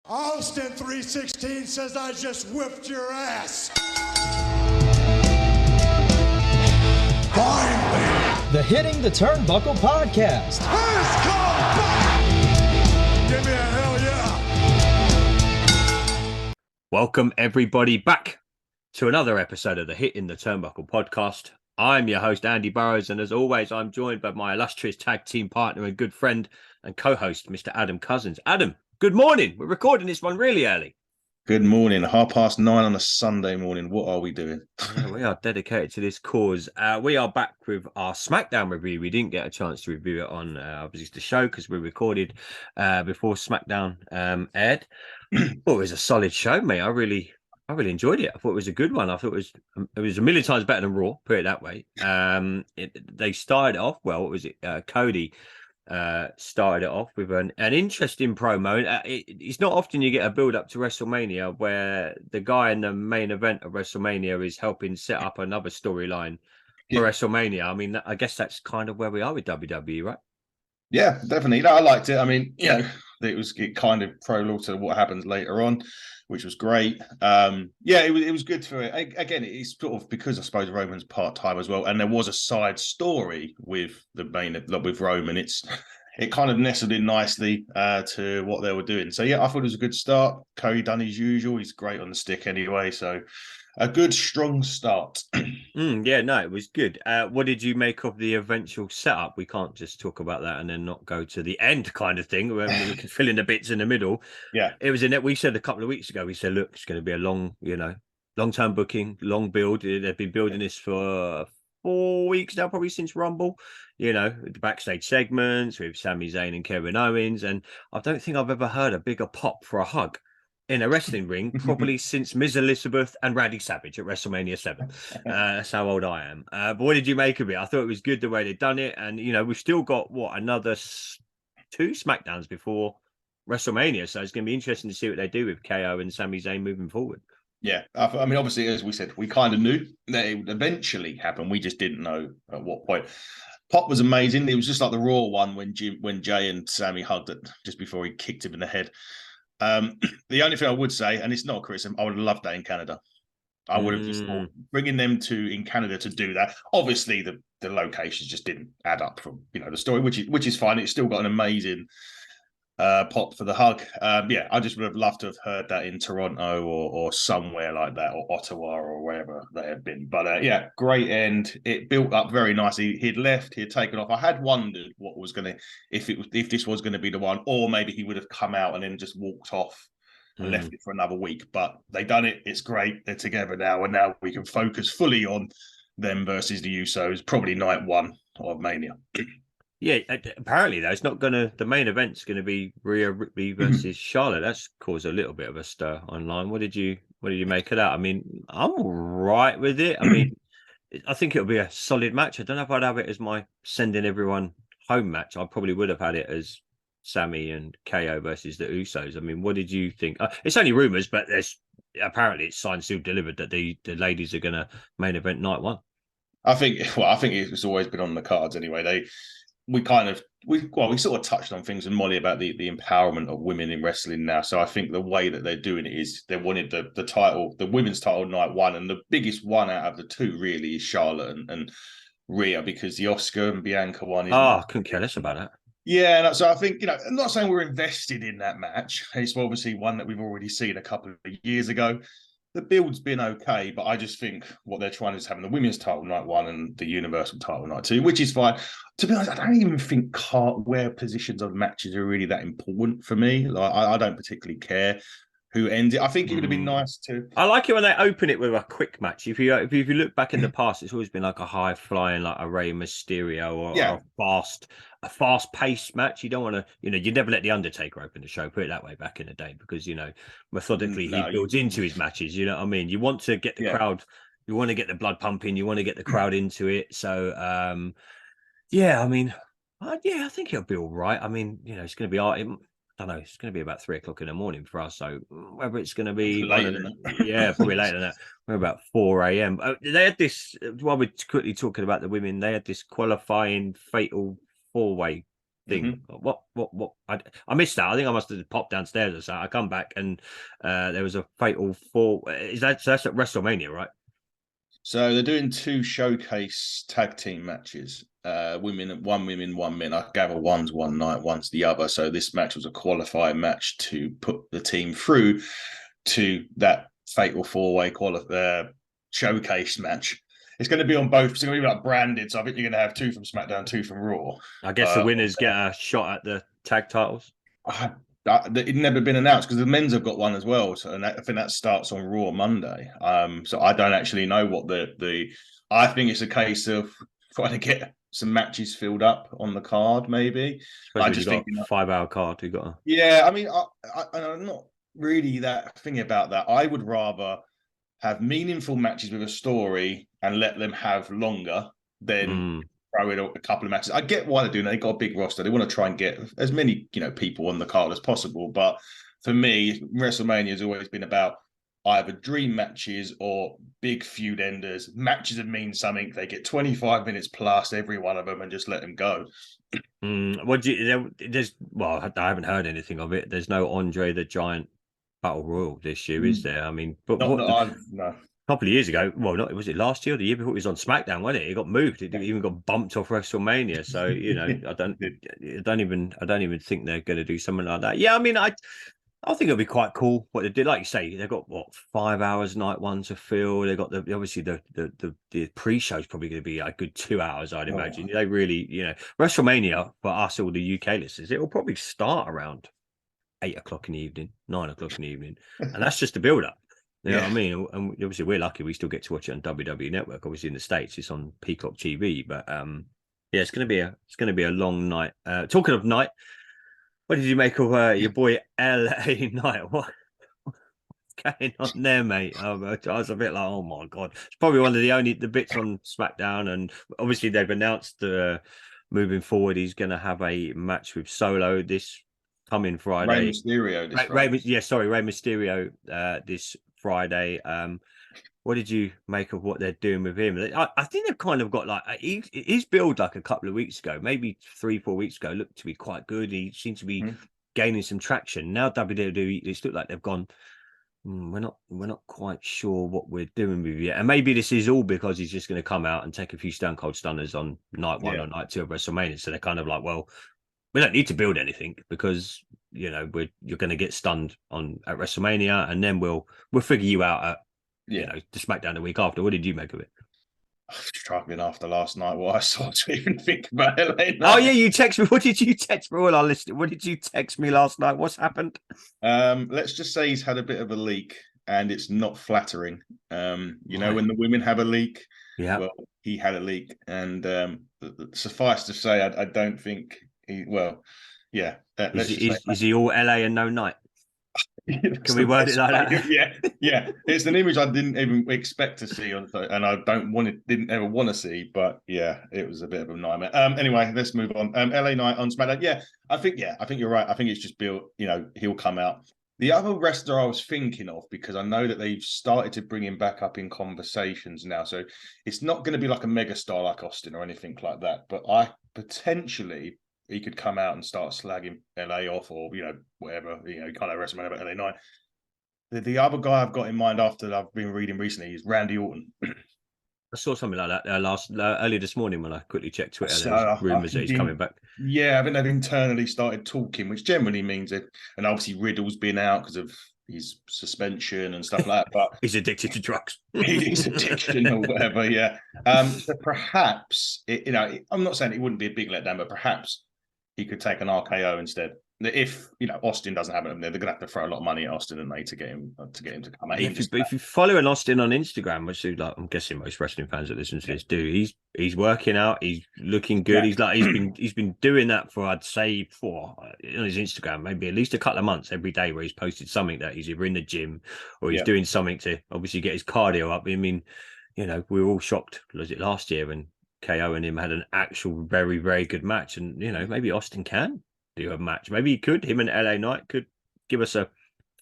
Austin 316 says I just whipped your ass. Finally. The Hitting the Turnbuckle podcast. Who's come back? Give me a hell yeah. Welcome everybody back to another episode of the Hitting the Turnbuckle podcast. I'm your host, Andy Burrows, and as always, I'm joined by my illustrious tag team partner and good friend and co-host, Mr. Adam Cousins. Adam, good morning. We're recording this one really early. Good morning. 9:30 on a Sunday morning. What are we doing? Yeah, we are dedicated to this cause. We are back with our SmackDown review. We didn't get a chance to review it on obviously the show because we recorded before SmackDown aired. It was a solid show, mate. I really enjoyed it. I thought it was a good one. I thought it was a million times better than Raw, put it that way. They started off well. What was it? Cody started it off with an interesting promo. It's not often you get a build up to WrestleMania where the guy in the main event of WrestleMania is helping set up another storyline for WrestleMania. I mean, I guess that's kind of where we are with WWE, right? Yeah, definitely. No, I liked it. I mean, it kind of prologue to what happens later on, which was great. It was good for it. Again, it's sort of because I suppose Roman's part-time as well, and there was a side story with with Roman. It kind of nestled in nicely to what they were doing. So yeah, I thought it was a good start. Cody done his usual. He's great on the stick anyway, so a good strong start. It was good. What did you make of the eventual setup? We can't just talk about that and then not go to the end kind of thing when we can fill in the bits in the middle. Yeah, it was in it. We said a couple of weeks ago, we said, look, it's going to be a long-term booking, long build. They've been building this for 4 weeks now, probably since Rumble, the backstage segments with Sami Zayn and Kevin Owens. And I don't think I've ever heard a bigger pop for a hug in a wrestling ring, probably since Ms. Elizabeth and Randy Savage at WrestleMania 7. That's how old I am. But what did you make of it? I thought it was good the way they'd done it. And, we've still got, another 2 SmackDowns before WrestleMania. So it's going to be interesting to see what they do with KO and Sami Zayn moving forward. Yeah. I mean, obviously, as we said, we kind of knew that it would eventually happen. We just didn't know at what point. Pop was amazing. It was just like the Raw one when Jay and Sammy hugged it just before he kicked him in the head. The only thing I would say, and it's not a criticism, I would have loved that in Canada. I would have just thought bringing them in Canada to do that. Obviously, the locations just didn't add up from the story, which is fine. It's still got an amazing pop for the hug. I just would have loved to have heard that in Toronto or somewhere like that, or Ottawa or wherever they had been. But great end. It built up very nicely. He'd left, he'd taken off. I had wondered what was going to, if this was going to be the one, or maybe he would have come out and then just walked off and left it for another week. But they done it. It's great. They're together now, and now we can focus fully on them versus the Usos. Probably night 1 of Mania. Yeah, apparently though, it's not the main event's going to be Rhea Ripley versus Charlotte. That's caused a little bit of a stir online. What did you make of that? I mean, I'm all right with it. I mean, I think it'll be a solid match. I don't know if I'd have it as my sending everyone home match. I probably would have had it as Sammy and KO versus the Usos. I mean, what did you think? It's only rumors, but apparently it's signed, sealed, delivered that the ladies are going to main event night 1. I think it's always been on the cards anyway. We sort of touched on things with Molly about the empowerment of women in wrestling now. So I think the way that they're doing it is they wanted the title, the women's title night 1, and the biggest one out of the 2 really is Charlotte and Rhea, because the Oscar and Bianca one is. I couldn't care less about that. Yeah, so I think, I'm not saying we're invested in that match. It's obviously one that we've already seen a couple of years ago. The build's been okay, but I just think what they're trying is having the women's title night 1 and the universal title night 2, which is fine. To be honest, I don't even think where positions of matches are really that important for me. Like, I don't particularly care who ends it. I think it would have been nice to. I like it when they open it with a quick match. If you look back in the past, it's always been like a high flying, like a Rey Mysterio or a fast paced match. You don't want to, you never let the Undertaker open the show. Put it that way, back in the day, because methodically he builds into his matches. You know what I mean? You want to get the crowd, you want to get the blood pumping, you want to get the crowd into it. So, I think it'll be all right. I mean, it's going to be I don't know, it's going to be about 3:00 in the morning for us. So whether it's going to be later than that. probably later than that. We're about 4 a.m. They had this, while we're quickly talking about the women, they had this qualifying fatal 4-way thing. What? I missed that. I think I must have popped downstairs or something. I come back and there was a fatal four. So that's at WrestleMania, right? So they're doing 2 showcase tag team matches. Women, one men. I gather one's one night, one's the other. So this match was a qualifying match to put the team through to that fatal 4-way showcase match. It's going to be on both. It's going to be like branded. So I think you're going to have 2 from SmackDown, 2 from Raw. I guess the winners get a shot at the tag titles. It'd never been announced because the men's have got one as well. So I think that starts on Raw Monday. So I don't actually know what the. I think it's a case of trying to get some matches filled up on the card, maybe. I just think 5-hour card. You got. Yeah, I mean, I'm not really that thingy about that. I would rather have meaningful matches with a story and let them have longer than throw in a couple of matches. I get why they're doing it. They've got a big roster. They want to try and get as many, people on the card as possible. But for me, WrestleMania has always been about either dream matches or big feud enders. Matches that mean something. They get 25 minutes plus every one of them and just let them go. I haven't heard anything of it. There's no Andre the Giant Battle Royal this year, is there? I mean, but no. A couple of years ago, was it last year or the year before? It was on SmackDown, wasn't it? It got moved. It even got bumped off WrestleMania. So I don't even think they're going to do something like that. Yeah, I mean, I think it'll be quite cool what they did. Like you say, they've got 5 hours night one to fill. They've got the pre-show is probably going to be a good 2 hours, I'd imagine. They really, WrestleMania for us, all the UK listeners, it will probably start around 8 o'clock in the evening, 9 o'clock in the evening, and that's just the build-up. You know what I mean? And obviously, we're lucky we still get to watch it on WWE Network. Obviously, in the States, it's on Peacock TV. But it's going to be a long night. Talking of night, what did you make of your boy LA Knight? What's going on there, mate? I was a bit like, oh my god, it's probably one of the bits on SmackDown, and obviously they've announced moving forward he's going to have a match with Solo this coming Friday. Rey Mysterio Rey Mysterio this Friday. What did you make of what they're doing with him? I think they've kind of got his build a couple of weeks ago, maybe 3-4 weeks ago, looked to be quite good. He seemed to be gaining some traction. Now WWE, it's looked like they've gone, we're not quite sure what we're doing with you yet. And maybe this is all because he's just going to come out and take a few Stone Cold Stunners on night 1 or night 2 of WrestleMania. So they're kind of like, well, we don't need to build anything because you're going to get stunned at WrestleMania, and then we'll figure you out at the SmackDown the week after. What did you make of it? I was struggling after last night what I saw to even think about LA Knight. Oh yeah, you text me. What did you text me? All our listeners, what did you text me last night? What's happened? Let's just say he's had a bit of a leak, and it's not flattering. When the women have a leak, well, he had a leak, and suffice to say, I don't think he. Well, yeah. Is he all LA and no night? Can we word it like that? Yeah. It's an image I didn't even expect to see, and I didn't ever want to see. But yeah, it was a bit of a nightmare. Anyway, let's move on. LA Knight on SmackDown. Yeah, I think you're right. I think it's just built. He'll come out. The other wrestler I was thinking of, because I know that they've started to bring him back up in conversations now, so it's not going to be like a megastar like Austin or anything like that. But potentially he could come out and start slagging LA off, or whatever. You can't have WrestleMania about LA Knight. The other guy I've got in mind after I've been reading recently is Randy Orton. I saw something like that earlier this morning when I quickly checked Twitter. There was rumours that he's coming back. Yeah, I think they've internally started talking, which generally means it. And obviously Riddle's been out because of his suspension and stuff like that. But he's addicted to drugs. His addiction or whatever. Yeah. So perhaps I'm not saying it wouldn't be a big letdown, but perhaps he could take an RKO instead. If Austin doesn't have it, they're going to have to throw a lot of money at Austin and to get him to come out. If you follow an Austin on Instagram, which I'm guessing most wrestling fans that listen to this do, he's working out, he's looking good. Yeah. He's been doing that for, I'd say, on his Instagram maybe at least a couple of months every day, where he's posted something that he's either in the gym or he's doing something to obviously get his cardio up. I mean, we were all shocked. Was it last year when KO and him had an actual very, very good match? And maybe Austin can do a match. Maybe he could. Him and LA Knight could give us a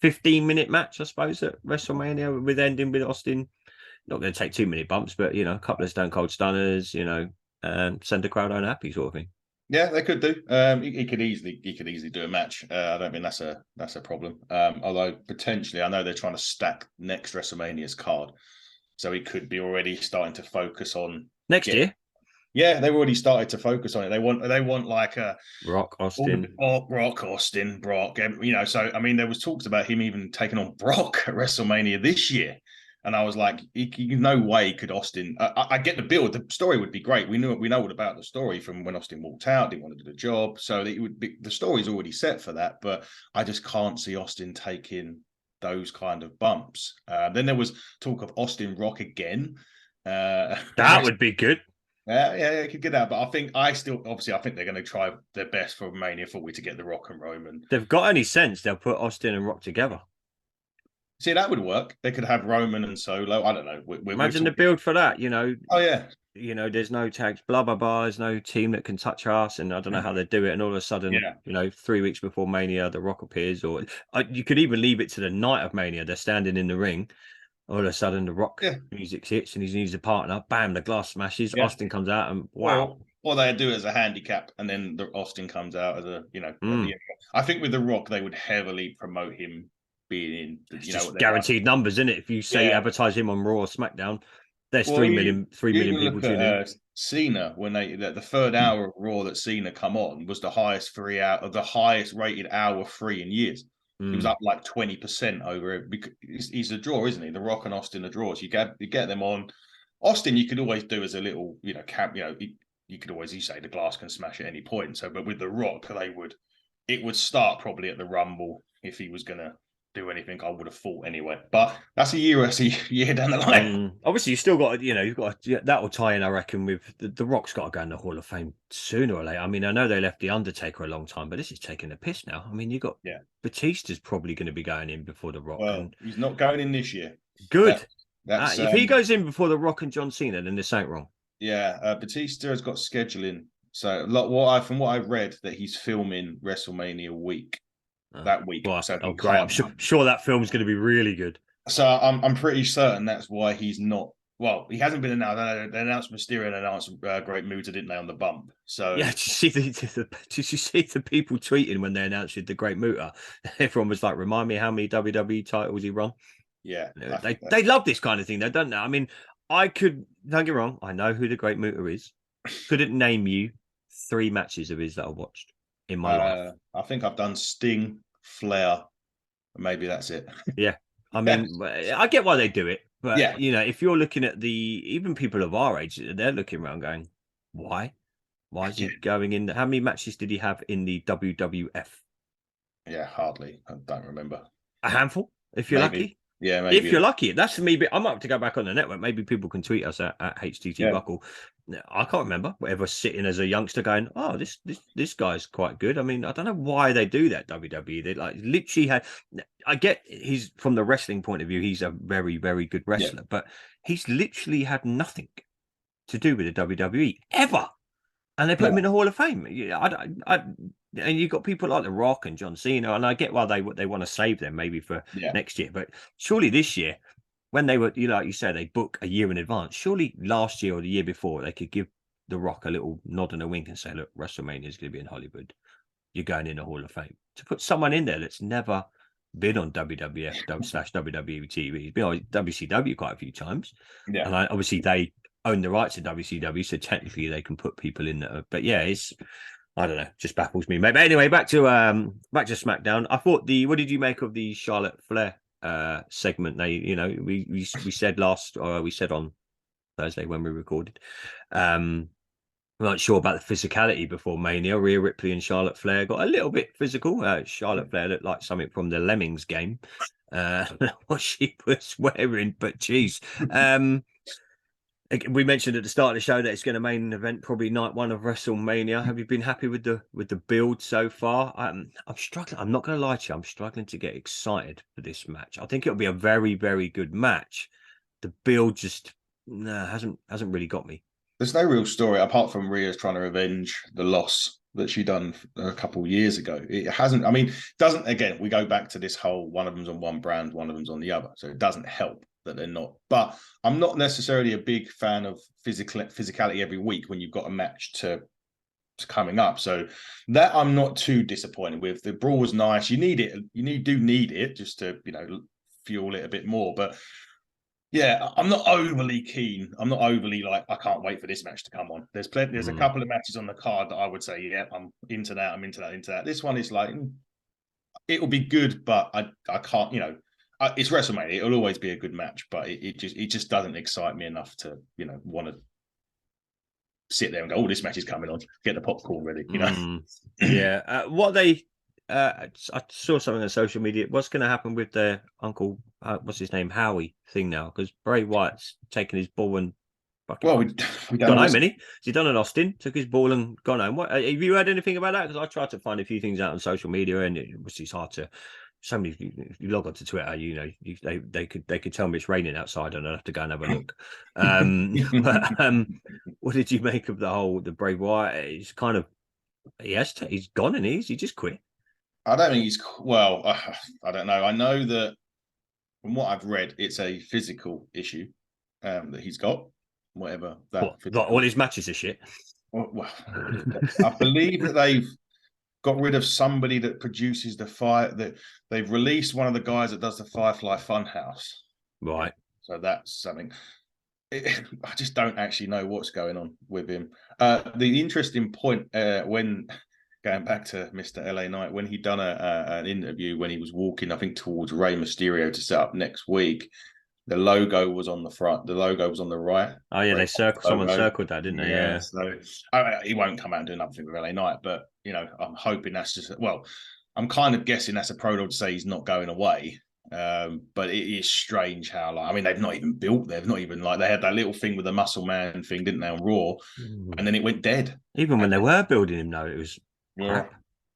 15-minute match, I suppose, at WrestleMania, with ending with Austin. Not going to take too many bumps, but a couple of Stone Cold Stunners, send the crowd unhappy sort of thing. Yeah, they could do. He could easily do a match. I don't think that's a problem. Although potentially, I know they're trying to stack next WrestleMania's card, so he could be already starting to focus on Next year. Yeah, they've already started to focus on it. They want like a Rock, Austin. Rock, Austin, Brock. So I mean, there was talks about him even taking on Brock at WrestleMania this year. And I was like, no way could Austin. I get the build. The story would be great. We know all about the story from when Austin walked out, didn't want to do the job. So it would be, the story's already set for that. But I just can't see Austin taking those kind of bumps. Then there was talk of Austin Rock again. That would be good. Yeah, it could get that. But I think they're going to try their best for Mania 40 to get the Rock and Roman. They've got any sense, they'll put Austin and Rock together. See, that would work. They could have Roman and Solo. I don't know. Imagine the build for that, Oh, yeah. There's no tags, blah, blah, blah. There's no team that can touch us. And I don't know how they do it. And all of a sudden, 3 weeks before Mania, The Rock appears. Or you could even leave it to the night of Mania. They're standing in the ring. All of a sudden, The Rock music hits and he needs a partner. Bam, the glass smashes. Yeah. Austin comes out and wow. Or they do it as a handicap and then the Austin comes out as a, I think with The Rock, they would heavily promote him being in, guaranteed numbers, isn't it? If you say advertise him on Raw or SmackDown, there's 3 million people tuning in. Cena, when the third hour of Raw that Cena come on was the highest rated hour free in years. He was up like 20% over it because he's a draw, isn't he? The Rock and Austin are draws. You get them on. Austin, you could always do as a little, you could always, say the glass can smash at any point. So, but with the Rock, it would start probably at the Rumble if he was going to do anything. I would have thought anyway, but that's a year down the line. Obviously, you still got, that will tie in, I reckon, with the Rock's got to go in the Hall of Fame sooner or later. I mean, I know they left the Undertaker a long time, but this is taking a piss now. I mean, you got Batista's probably going to be going in before the Rock. Well, he's not going in this year. Good. If he goes in before the Rock and John Cena, then this ain't wrong. Yeah, Batista has got scheduling. So from what I've read, that he's filming WrestleMania week. That week. Well, great. I'm sure that film's going to be really good. So I'm pretty certain that's why he's not. Well, he hasn't been announced. They announced Mysterio and announced Great Muta, didn't they, on the bump? So yeah, did you see the people tweeting when they announced the Great Muta? Everyone was like, "Remind me how many WWE titles he won." Yeah, they love this kind of thing. They don't know. I mean, don't get wrong. I know who the Great Muta is. Couldn't name you 3 matches of his that I watched in my life. I think I've done Sting, Flair, maybe that's it. Yeah, I mean, I get why they do it, but if you're looking at even people of our age, they're looking around going, why is he going in? How many matches did he have in the WWF? Yeah, hardly. I don't remember. A handful, if you're lucky. Yeah, maybe. If you're lucky. That's for me. I might have to go back on the network. Maybe people can tweet us at HTT Buckle. I can't remember ever sitting as a youngster going, oh, this guy's quite good. I mean, I don't know why they do that, WWE. They literally had. I get he's from the wrestling point of view, he's a very, very good wrestler, but he's literally had nothing to do with the WWE ever. And they put him in the Hall of Fame. And you've got people like The Rock and John Cena, and I get why they want to save them maybe for next year. But surely this year, when they were, like you said, they book a year in advance. Surely last year or the year before, they could give The Rock a little nod and a wink and say, "Look, WrestleMania is going to be in Hollywood. You're going in the Hall of Fame." To put someone in there that's never been on WWF/WWE TV. He's been on WCW quite a few times, and obviously they own the rights to WCW, so technically they can put people in there. But yeah, I don't know, just baffles me. But anyway, back to SmackDown. I thought what did you make of the Charlotte Flair segment? We said we said on Thursday when we recorded, I'm not sure about the physicality before Mania. Rhea Ripley and Charlotte Flair got a little bit physical. Charlotte Flair looked like something from the Lemmings game, what she was wearing, but geez. We mentioned at the start of the show that it's going to main event probably night 1 of WrestleMania. Have you been happy with the build so far? I'm struggling. I'm not going to lie to you. I'm struggling to get excited for this match. I think it'll be a very, very good match. The build just hasn't really got me. There's no real story apart from Rhea's trying to revenge the loss that she done a couple of years ago. It hasn't. I mean, doesn't. Again, we go back to this whole one of them's on one brand, one of them's on the other, so it doesn't help that they're not. But I'm not necessarily a big fan of physicality every week when you've got a match to coming up. So that I'm not too disappointed with. The brawl was nice. You need it. Do need it just to, fuel it a bit more. But yeah, I'm not overly keen. I'm not overly like, I can't wait for this match to come on. There's plenty. There's a couple of matches on the card that I would say, yeah, I'm into that. I'm into that. Into that. This one is like, it will be good, but I can't. It's WrestleMania. It'll always be a good match, but it just doesn't excite me enough to want to sit there and go, oh, this match is coming on. Get the popcorn ready. Yeah. What they. I saw something on social media. What's going to happen with their uncle? What's his name? Howie thing now, because Bray Wyatt's taken his ball and we don't gone home. Has he done an Austin? Took his ball and gone home. What have you heard anything about that? Because I tried to find a few things out on social media, and it was just hard to. So many. If you log on to Twitter, they could tell me it's raining outside, and I'd have to go and have a look. What did you make of the Bray Wyatt? He's kind of he's gone, and he just quit. I don't think he's well. I don't know. I know that from what I've read, it's a physical issue that he's got. Whatever that. Like all his matches are shit. Well, I believe that they've got rid of somebody that produces the fire. That they've released one of the guys that does the Firefly Funhouse. Right. So that's something. I just don't actually know what's going on with him. The interesting point when. Going back to Mr. LA Knight, when he done an interview when he was walking, I think, towards Rey Mysterio to set up next week, the logo was on the front, the logo was on the right. Oh yeah, someone circled that, didn't they? Yeah. So he won't come out and do nothing with LA Knight, but I'm hoping that's just I'm kind of guessing that's a prologue to say he's not going away. But it is strange how they've not even built, they've not even they had that little thing with the Muscle Man thing, didn't they, on Raw, and then it went dead. Even when they were building him, though, it was. Yeah.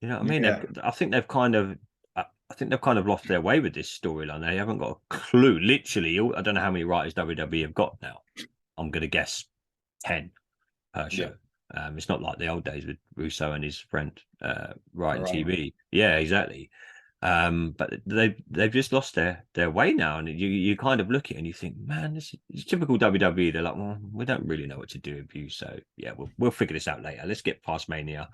You know what I mean? Yeah. I think they've kind of lost their way with this storyline. They haven't got a clue. Literally, I don't know how many writers WWE have got now. I'm going to guess 10 per show. Yeah. It's not like the old days with Russo and his friend writing TV. Yeah, exactly. But they've just lost their way now, and you kind of look at it and you think, man, this is typical WWE. They're like, well, we don't really know what to do with you, so yeah, we'll figure this out later. Let's get past Mania.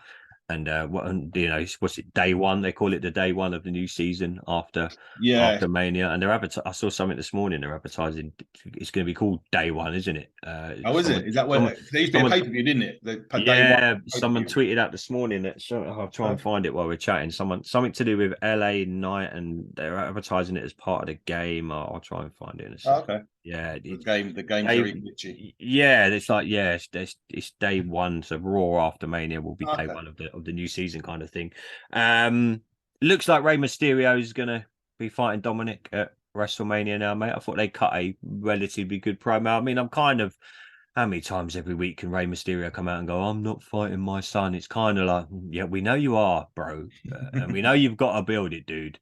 And what's it? Day one. They call it the day one of the new season after Mania. And I saw something this morning. They're advertising. It's going to be called Day One, isn't it? Is it? Is that where they used to be a pay-per-view, didn't it? Someone tweeted out this morning that. I'll try and find it while we're chatting. Something to do with LA Knight, and they're advertising it as part of the game. I'll try and find it. Okay. Yeah, the game's very glitchy. Yeah, it's like it's day one, so Raw after Mania will be day one of the new season kind of thing. Looks like Rey Mysterio is going to be fighting Dominic at WrestleMania now, mate. I thought they cut a relatively good promo. I mean, I'm kind of how many times every week can Rey Mysterio come out and go, "I'm not fighting my son." It's kind of like, yeah, we know you are, bro, and we know you've got to build it, dude.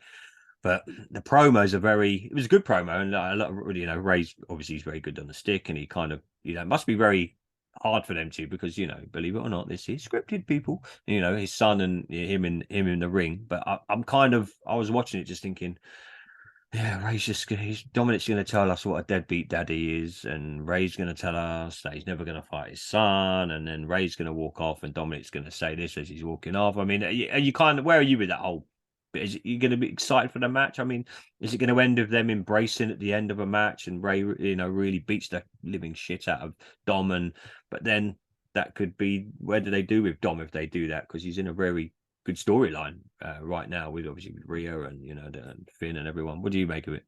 But the promos are it was a good promo, and a lot of, Ray's obviously he's very good on the stick, and he kind of, it must be very hard for them to, because, believe it or not, this is scripted, people, his son and him in the ring. But I was watching it just thinking, yeah, Dominic's going to tell us what a deadbeat daddy is, and Ray's going to tell us that he's never going to fight his son, and then Ray's going to walk off, and Dominic's going to say this as he's walking off. I mean, are you where are you with that whole? Is you going to be excited for the match? I mean, is it going to end with them embracing at the end of a match and Ray, really beats the living shit out of Dom? But then that could be, where do they do with Dom if they do that? Because he's in a very good storyline right now with Rhea and and Finn and everyone. What do you make of it?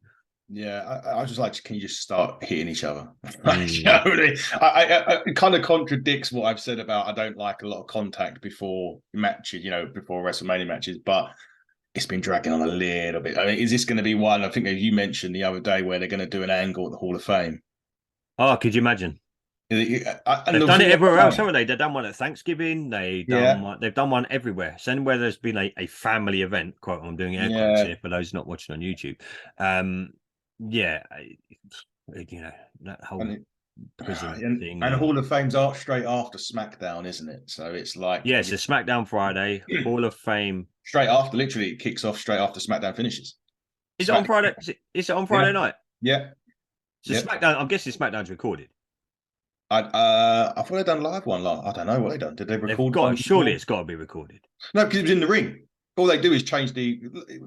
Yeah, I just like, can you just start hitting each other? It kind of contradicts what I've said about I don't like a lot of contact before matches, before WrestleMania matches, but it's been dragging on a little bit. I mean, is this going to be one? I think you mentioned the other day where they're going to do an angle at the Hall of Fame. Oh, could you imagine? They've done it everywhere else, haven't they? They've done one at Thanksgiving. They've done one everywhere. So anywhere there's been a family event, quote, I'm doing air quotes here for those not watching on YouTube. That whole prison thing. And Hall of Fame's straight after SmackDown, isn't it? So it's like it's a SmackDown Friday, Hall of Fame. Straight after, literally, it kicks off straight after SmackDown finishes. Is it on Friday? Is it on Friday night? Yeah. So SmackDown, I'm guessing SmackDown's recorded. I thought they'd done live one. Like, I don't know what they done. Did they record one? Surely it's got to be recorded. No, because it was in the ring. All they do is change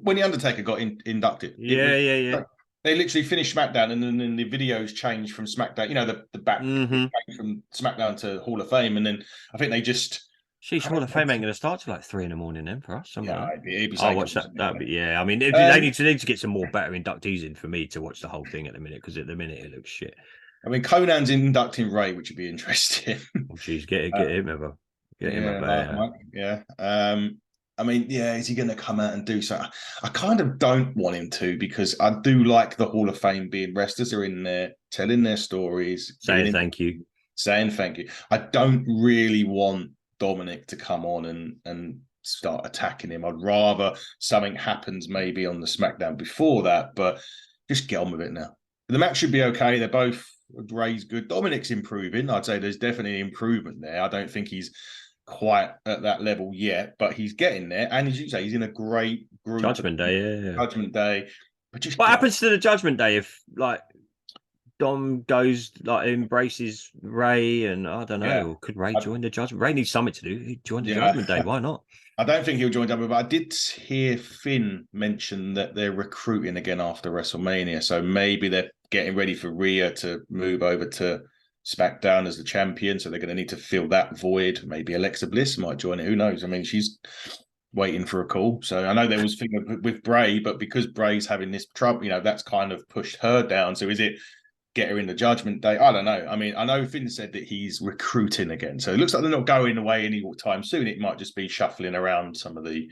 when the Undertaker got inducted. Yeah. They literally finished SmackDown, and then the videos changed from SmackDown. You know, the back from SmackDown to Hall of Fame, and then I think they just. Sheesh, Hall of Fame ain't going to start till like 3 a.m. then for us. Yeah, it'd be I'll watch that. That'd be, yeah. I mean, they need to get some more better inductees in for me to watch the whole thing at the minute, because at the minute it looks shit. I mean, Conan's inducting Ray, which would be interesting. Oh, geez, get him ever. Get him ever. Yeah. I mean, yeah, is he going to come out and do so? I kind of don't want him to, because I do like the Hall of Fame being wrestlers are in there telling their stories, saying thank you. I don't really want Dominic to come on and start attacking him. I'd rather something happens maybe on the SmackDown before that, but just get on with it now. The match should be okay. They're both, Ray's good. Dominic's improving. I'd say there's definitely improvement there. I don't think he's quite at that level yet, but he's getting there. And as you say, he's in a great group. Judgment Day, yeah. Judgment Day. But just what happens to the Judgment Day if like Dom goes like embraces Ray, and I don't know, or could Ray join the Judgment? Ray needs something to do. He'd join the Judgment Day. Why not? I don't think he'll join WWE, but I did hear Finn mention that they're recruiting again after WrestleMania. So maybe they're getting ready for Rhea to move over to SmackDown as the champion. So they're going to need to fill that void. Maybe Alexa Bliss might join it. Who knows? I mean, she's waiting for a call. So I know there was thing with Bray, but because Bray's having this trouble, that's kind of pushed her down. So is it get her in the Judgment Day? I don't know. I mean, I know Finn said that he's recruiting again. So it looks like they're not going away any time soon. It might just be shuffling around some of the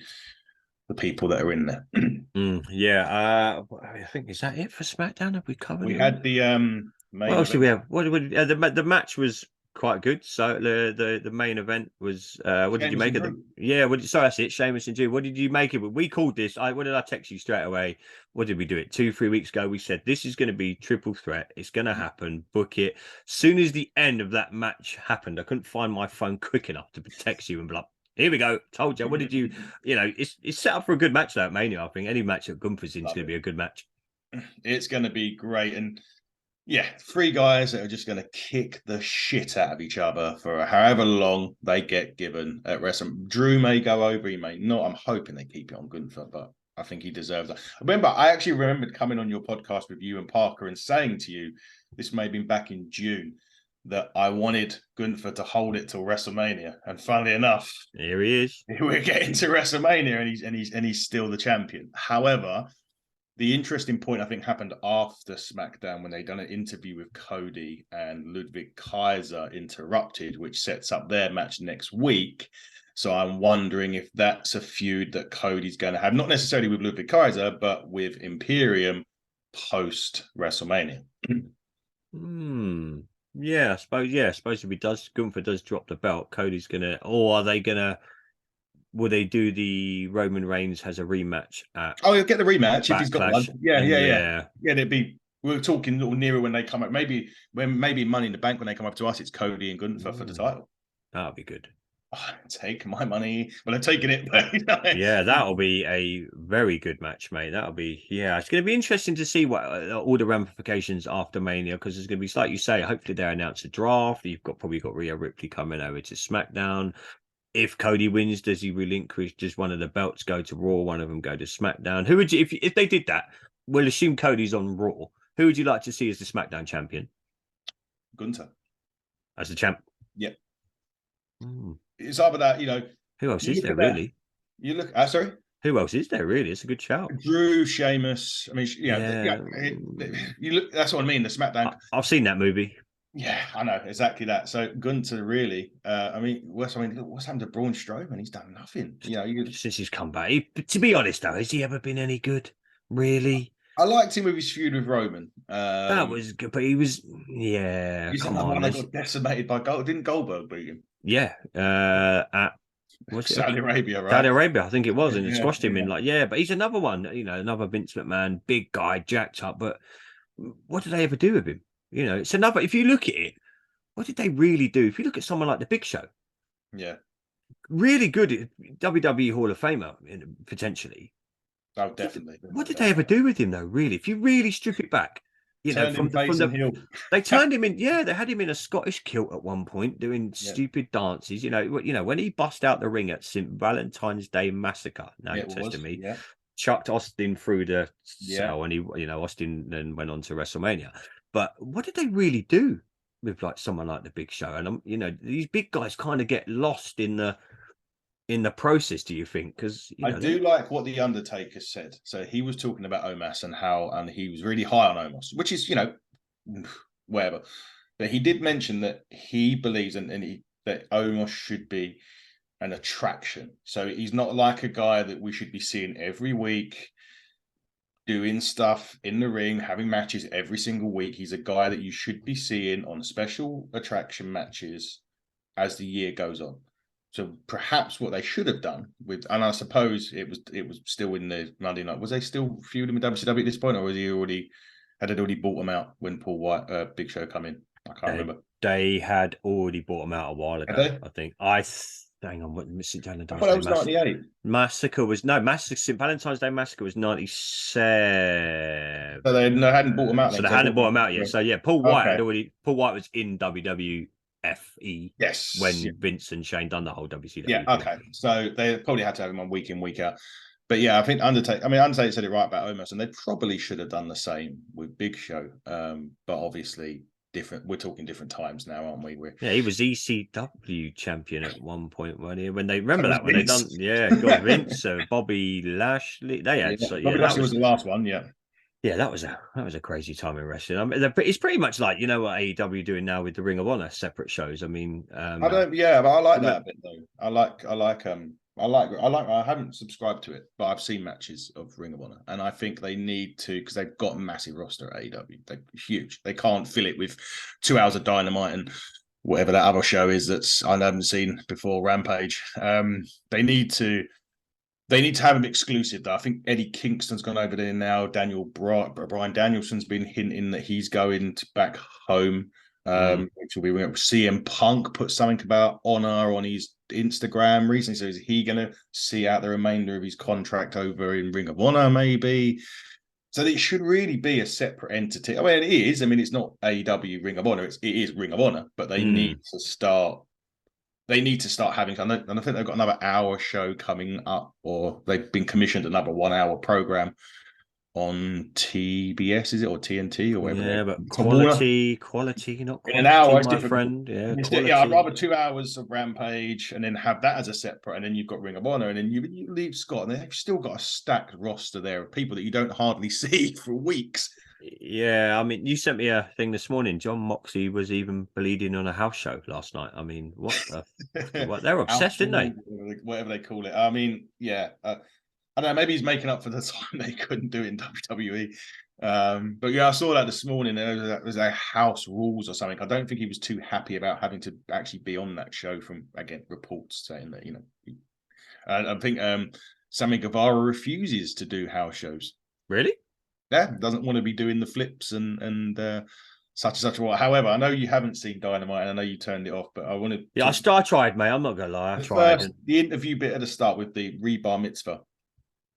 people that are in there. I think, is that it for SmackDown? Have we covered it? We had the what else did we have? The match was quite good. So the main event was what did you make of them? Yeah, sorry, that's it. Sheamus and Drew. What did you make of it? We called this. What did I text you straight away? What did we do it 2-3 weeks ago? We said this is going to be triple threat. It's going to happen. Book it. Soon as the end of that match happened, I couldn't find my phone quick enough to text you and be like, here we go. Told you. What did you? It's set up for a good match though at Mania. I think any match at Gunther's is going to be a good match. It's going to be great. And yeah, 3 guys that are just going to kick the shit out of each other for however long they get given at WrestleMania. Drew may go over, he may not. I'm hoping they keep it on Gunther, but I think he deserves that. I actually remembered coming on your podcast with you and Parker and saying to you, this may have been back in June, that I wanted Gunther to hold it till WrestleMania. And funnily enough, here he is. We're getting to WrestleMania and he's still the champion. However, the interesting point, I think, happened after SmackDown when they done an interview with Cody and Ludwig Kaiser interrupted, which sets up their match next week. So I'm wondering if that's a feud that Cody's going to have, not necessarily with Ludwig Kaiser, but with Imperium post WrestleMania. Yeah, I suppose if he does, Gunther does drop the belt, Cody's gonna, or are they gonna? Will they do the Roman Reigns has a rematch at? Oh, he'll get the rematch if he's got one. Yeah. It'd be. We're talking a little nearer when they come up. Maybe Money in the Bank when they come up to us, it's Cody and Gunther for the title. That'll be good. Oh, take my money. Well, I'm taking it. Yeah, that'll be a very good match, mate. That'll be, it's going to be interesting to see what all the ramifications after Mania, because there's going to be, like you say, hopefully they announce a draft. You've probably got Rhea Ripley coming over to SmackDown. If Cody wins, does he relinquish? Does one of the belts go to Raw? One of them go to SmackDown? Who would you, if they did that? We'll assume Cody's on Raw. Who would you like to see as the SmackDown champion? Gunther as the champ. Yeah. It's either that, Who else is there really? You look. Sorry. Who else is there really? It's a good shout. Drew, Sheamus. I mean, you look. That's what I mean. The SmackDown. I've seen that movie. Yeah, I know exactly that. So Gunther really. What's happened to Braun Strowman? He's done nothing. Since he's come back. To be honest, though, has he ever been any good? Really? I liked him with his feud with Roman. That was good, but he was. Yeah. He's another one that got decimated by Goldberg. Didn't Goldberg beat him? Yeah, at Saudi Arabia, right? Saudi Arabia, I think it was, and it squashed him in but he's another one, another Vince McMahon, big guy, jacked up. But what did they ever do with him? It's another. If you look at it, what did they really do? If you look at someone like the Big Show, really good WWE Hall of Famer potentially. Oh, definitely. What did they ever do with him though? Really, if you really strip it back, you know, Turned him face and heel. they turned him in. Yeah, they had him in a Scottish kilt at one point doing stupid dances. You know, when he bust out the ring at St. Valentine's Day Massacre. Now you're testing me. Yeah. Chucked Austin through the Yeah. cell, and Austin then went on to WrestleMania. But what did they really do with like someone like the Big Show? And these big guys kind of get lost in the process. Do you think? Because I do like what the Undertaker said. So he was talking about Omos and he was really high on Omos, which is whatever. But he did mention that he believes that Omos should be an attraction. So he's not like a guy that we should be seeing every week doing stuff in the ring, having matches every single week. He's a guy that you should be seeing on special attraction matches as the year goes on. So perhaps what they should have done and I suppose it was still in the Monday night. Was they still feuding with WCW at this point, or had they already bought them out when Paul White, Big Show come in? I can't remember. They had already bought them out a while ago. I think. Hang on, what St. Valentine's Day was 98. St. Valentine's Day Massacre was 97. So they hadn't bought them out. So they hadn't bought them out yet. So yeah, Paul White was in WWFE when Vince and Shane done the whole WCW. Yeah, okay. So they probably had to have him on week in, week out. But yeah, I think Undertaker said it right about Omos, and they probably should have done the same with Big Show. But obviously different. We're talking different times now, aren't we? He was ECW champion at one point, when they done Vince, Bobby Lashley. They had Bobby Lashley was the last one. Yeah, that was a crazy time in wrestling. I mean, it's pretty much like what AEW doing now with the Ring of Honor separate shows. I mean, but I like that bit though. I haven't subscribed to it, but I've seen matches of Ring of Honor, and I think they need to, because they've got a massive roster at AEW. They're huge. They can't fill it with 2 hours of Dynamite and whatever that other show is that's I haven't seen before, Rampage. They need to have them exclusive though. I think Eddie Kingston's gone over there now. Brian Danielson's been hinting that he's going back home. Which will be CM Punk put something about Honor on his Instagram recently. So is he going to see out the remainder of his contract over in Ring of Honor, maybe? So it should really be a separate entity. I mean, it is. I mean, it's not AEW Ring of Honor. It is Ring of Honor, but they need to start. They need to start having. And I think they've got another hour show coming up, or they've been commissioned another 1 hour program on TBS, is it, or TNT, or whatever? Yeah, but quality, not quality. In an hour, my friend. Yeah, I'd rather 2 hours of Rampage and then have that as a separate, and then you've got Ring of Honor, and then you leave Scott, and they've still got a stacked roster there of people that you don't hardly see for weeks. Yeah, I mean, you sent me a thing this morning. John Moxley was even bleeding on a house show last night. I mean, what they're obsessed, didn't they? Whatever they call it. I mean, yeah. I don't know, maybe he's making up for the time they couldn't do it in WWE. But yeah, I saw that this morning. There was a house rules or something. I don't think he was too happy about having to actually be on that show from, again, reports saying that, I think Sammy Guevara refuses to do house shows. Really? Yeah, doesn't want to be doing the flips and such and such. However, I know you haven't seen Dynamite, and I know you turned it off, but I wanted. Yeah, I tried, mate. I'm not gonna lie, I tried. The interview bit at the start with the Rebar Mitzvah.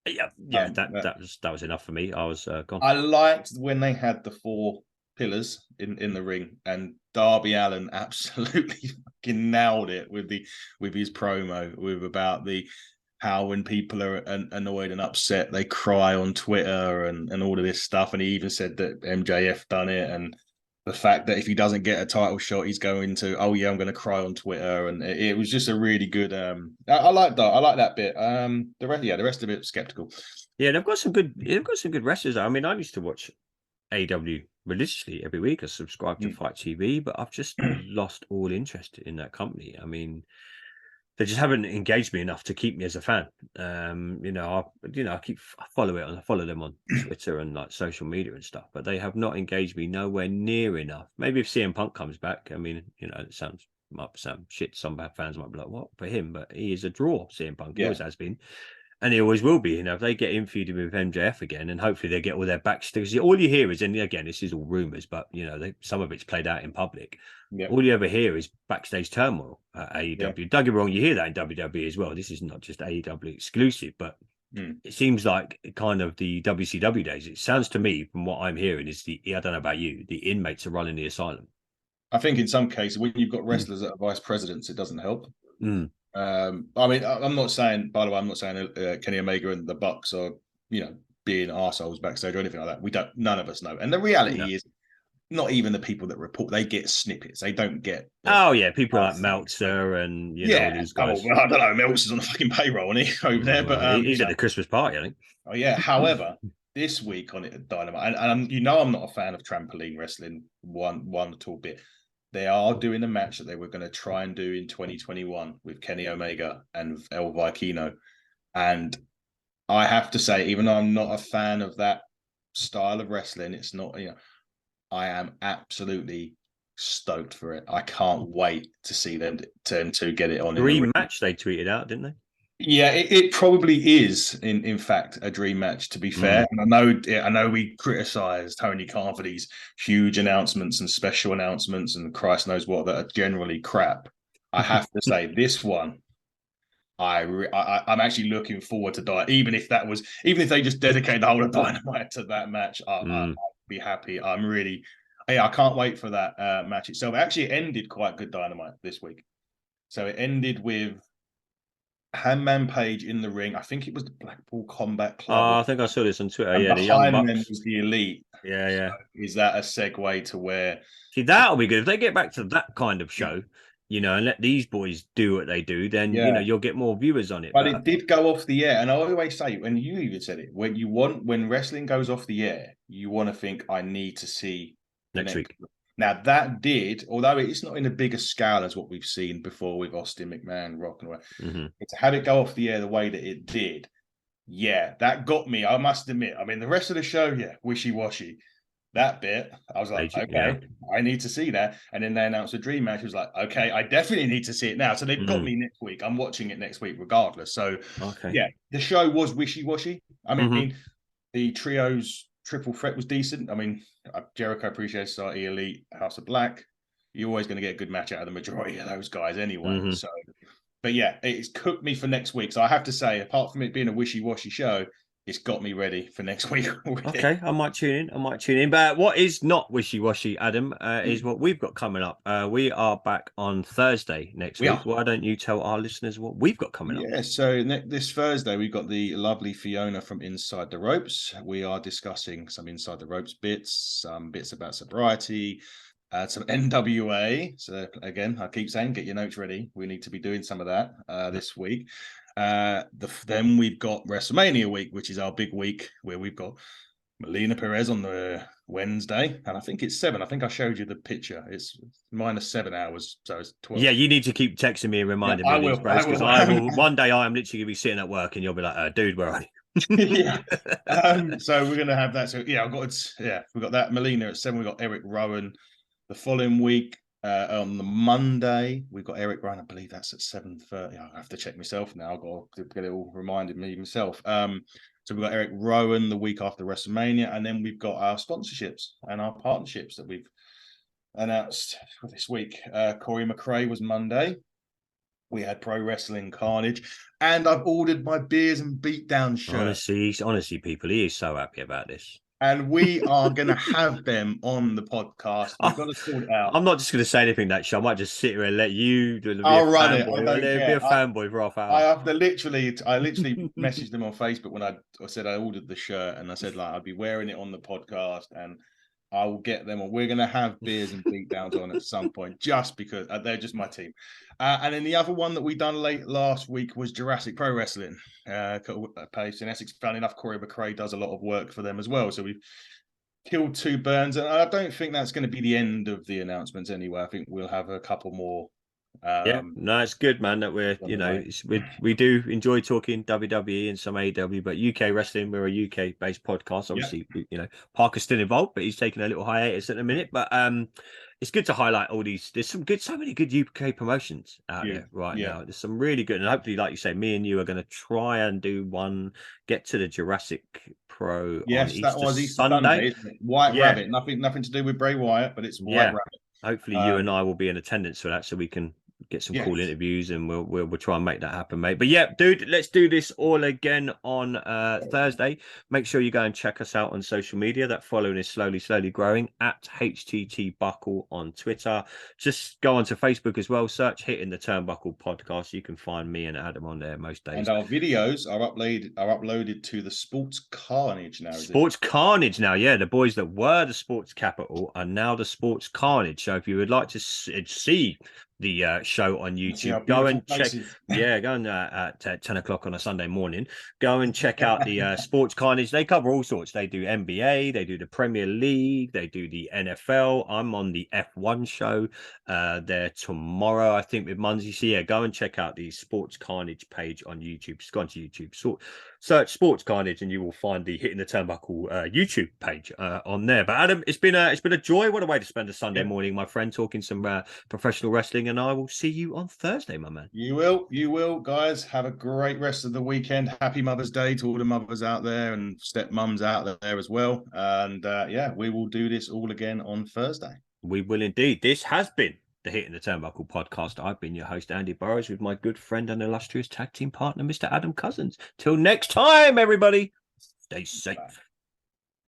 Yeah, that was enough for me. I was gone. I liked when they had the 4 pillars in the ring, and Darby Allin absolutely fucking nailed it with his promo about how when people are annoyed and upset, they cry on Twitter and all of this stuff. And he even said that MJF done it, and the fact that if he doesn't get a title shot, he's going to, I'm going to cry on Twitter. And it was just a really good. I like that. I like that bit. The rest of it, skeptical. Yeah, they've got some good wrestlers. I mean, I used to watch AW religiously every week. I subscribe to Fight TV, but I've just lost all interest in that company. I mean, they just haven't engaged me enough to keep me as a fan. I follow them on Twitter and like social media and stuff, but they have not engaged me nowhere near enough. Maybe if CM Punk comes back, I mean, it might sound shit. Some fans might be like, "What for him?" But he is a draw. CM Punk, he always has been, and he always will be. If they get infeuded with MJF again, and hopefully they get all their backstage. All you hear is, and again, this is all rumors, but some of it's played out in public. Yep. All you ever hear is backstage turmoil at AEW. Don't get me wrong, you hear that in WWE as well. This is not just AEW exclusive, but It seems like kind of the WCW days. It sounds to me, from what I'm hearing, is I don't know about you, the inmates are running the asylum. I think in some cases, when you've got wrestlers that are vice presidents, it doesn't help. Mm. I mean, I'm not saying, by the way, I'm not saying Kenny Omega and the Bucks are, being arseholes backstage or anything like that. We don't, none of us know. And the reality is, not even the people that report, they get snippets. They don't get. People like Meltzer and these guys. Well, I don't know. Meltzer's on the fucking payroll, isn't he, over there? But he's at the Christmas party, I think. Oh yeah. However, this week on it at Dynamite, and I'm not a fan of trampoline wrestling one at all bit. They are doing a match that they were going to try and do in 2021 with Kenny Omega and El Vikingo. And I have to say, even though I'm not a fan of that style of wrestling, it's not, I am absolutely stoked for it. I can't wait to see them turn to get it on. Dream match they tweeted out, didn't they? Yeah, it probably is, in fact, a dream match, to be fair. And I know we criticised Tony Khan for these huge announcements and special announcements and Christ knows what that are generally crap. I have to say, this one, I'm actually looking forward to die. Even if they just dedicate the whole of Dynamite to that match, I'd be happy. I can't wait for that match itself. Actually, it ended quite good Dynamite this week. So it ended with Hangman Page in the ring. I think it was the Blackpool Combat Club. Oh, I think I saw this on Twitter. And the Young behind Bucks. them was the Elite. Yeah. So is that a segue to where? See, that'll be good if they get back to that kind of show, and let these boys do what they do. Then you'll get more viewers on it. But it did go off the air, and I always say, when you even said it, when wrestling goes off the air, you want to think, I need to see next week. Now that did, although it's not in a bigger scale as what we've seen before with Austin McMahon, Rock and all that, to have it go off the air the way that it did, that got me. I must admit. I mean, the rest of the show, wishy-washy. That bit, I was like, I need to see that. And then they announced a dream match. I was like, okay, I definitely need to see it now. So they've got me next week. I'm watching it next week regardless. So, the show was wishy-washy. I mean, the trios triple threat was decent. I mean, Jericho appreciates Society, Elite, House of Black. You're always going to get a good match out of the majority of those guys anyway. So, but it's cooked me for next week. So I have to say, apart from it being a wishy-washy show, it's got me ready for next week. Okay, I might tune in. But what is not wishy-washy, Adam, is what we've got coming up. We are back on Thursday next week. Why don't you tell our listeners what we've got coming up? Yeah, so this Thursday, we've got the lovely Fiona from Inside the Ropes. We are discussing some Inside the Ropes bits, some bits about sobriety, some NWA. So again, I keep saying, get your notes ready. We need to be doing some of that this week. Then we've got WrestleMania week, which is our big week where we've got Melina Perez on the Wednesday, and I think it's 7. I think I showed you the picture. It's minus 7 hours, so it's 12. Yeah, you need to keep texting me and reminding me of these breaks, because I will. One day I am literally going to be sitting at work and you'll be like, dude, where are you? So we're going to have that. So we've got that Melina at 7. We've got Eric Rowan the following week. On the Monday, we've got Eric Rowan. I believe that's at 7:30. I have to check myself now. I've got to get it all reminded me myself. So we've got Eric Rowan the week after WrestleMania, and then we've got our sponsorships and our partnerships that we've announced for this week. Corey McRae was Monday. We had Pro Wrestling Carnage, and I've ordered my Beers and Beatdown shirt. Honestly, people, he is so happy about this. And we are going to have them on the podcast. We've got to sort it out. I'm not just going to say anything that show. I might just sit here and let you do it. I'll run it. Be a fanboy for half hour. I literally messaged them on Facebook when I said I ordered the shirt, and I said I'd be wearing it on the podcast, and I will get them on. We're going to have Beers and Beatdowns on at some point, just because they're just my team. And then the other one that we done late last week was Jurassic Pro Wrestling. Based in Essex. Funny enough, Corey McRae does a lot of work for them as well. So we've killed 2 burns, and I don't think that's going to be the end of the announcements anyway. I think we'll have a couple more. It's good, man, that we're we do enjoy talking WWE and some AEW, but UK wrestling, we're a UK based podcast. Obviously, Parker's still involved, but he's taking a little hiatus at the minute. But it's good to highlight all these. There's so many good UK promotions out there now. There's some really good, and hopefully, like you say, me and you are going to try and do one. Get to the Jurassic Pro. Yes, on that was Easter Sunday, isn't it? White Rabbit. Nothing to do with Bray Wyatt, but it's White Rabbit. Hopefully, you and I will be in attendance for that, so we can get some cool interviews, and we'll try and make that happen, mate. But yeah, dude, let's do this all again on Thursday. Make sure you go and check us out on social media. That following is slowly growing at HTT Buckle on Twitter. Just go onto Facebook as well. Search Hitting the Turnbuckle podcast. You can find me and Adam on there most days. And our videos are uploaded to the Sports Carnage now. Sports Carnage now, yeah. The boys that were the Sports Capital are now the Sports Carnage. So if you would like to see the show on YouTube, go and check. Yeah, go on at 10 o'clock on a Sunday morning. Go and check out the Sports Carnage. They cover all sorts. They do NBA, they do the Premier League, they do the NFL. I'm on the F1 show there tomorrow, I think, with Munsey. So yeah, go and check out the Sports Carnage page on YouTube. Just go onto YouTube, search Sports Carnage, and you will find the Hitting the Turnbuckle YouTube page on there. But Adam, it's been a joy. What a way to spend a Sunday morning, my friend, talking some professional wrestling. And I will see you on Thursday, my man. You will, guys. Have a great rest of the weekend. Happy Mother's Day to all the mothers out there and stepmoms out there as well. And we will do this all again on Thursday. We will indeed. This has been the Hitting the Turnbuckle podcast. I've been your host, Andy Burrows, with my good friend and illustrious tag team partner, Mr. Adam Cousins. Till next time, everybody, stay safe.